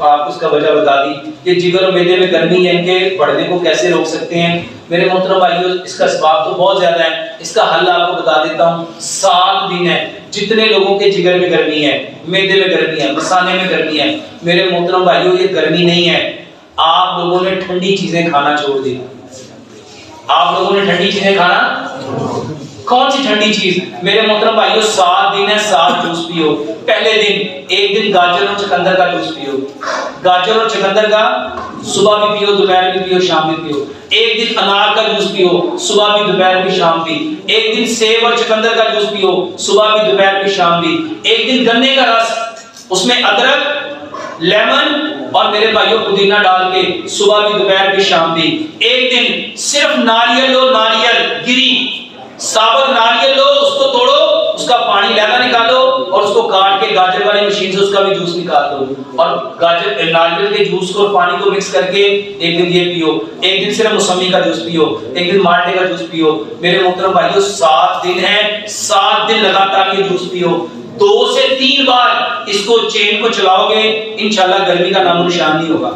आप उसका वजह बता दी कि जिगर और मैदे में गर्मी है, इनके बढ़ने को कैसे रोक सकते हैं। मेरे मोहतरम भाइयों, इसका असबाब तो बहुत ज्यादा है, इसका हल आपको बता देता हूँ। 7 दिन है। जितने लोगों के जिगर में गर्मी है, मैदे में गर्मी है, मसाने में गर्मी है, मेरे मोहतरम भाइयों ये गर्मी नहीं है, आप लोगों ने ठंडी चीजें खाना छोड़ दी। आप लोगों ने ठंडी चीजें खाना, कौन सी ठंडी चीज? मेरे मोहतरम भाइयों 7 दिन है, 7 जूस पियो। पहले दिन, एक दिन गाजर और चुकंदर का जूस पियो। गाजर और चुकंदर का सुबह भी पियो, दोपहर भी पियो, शाम भी पियो। एक दिन अनार का जूस पियो, सुबह भी, दोपहर भी, शाम भी। एक दिन सेब और चुकंदर का जूस पियो, सुबह भी, दोपहर भी, शाम भी। एक दिन गन्ने का रस, उसमें अदरक, लेमन और मेरे भाइयों पुदीना डाल के, सुबह भी, दोपहर भी, शाम भी। एक दिन सिर्फ नारियल लो, नारियल गिरी, साबुत नारियल लो, उसको तोड़ो, उसका पानी लहदा निकालो और उसको काट के गाजर वाली मशीन से उसका भी जूस निकाल दो और गाजर नारियल के जूस को और पानी को मिक्स करके एक दिन ये पियो। एक दिन सिर्फ मौसमी का जूस पियो, एक दिन माल्टे का जूस पियो। मेरे मोहतरम भाइयों 7 दिन है, 7 दिन लगातार ये जूस पियो। 2 से 3 बार इसको चेन को चलाओगे, इंशाल्लाह गर्मी का नामो निशान नहीं होगा।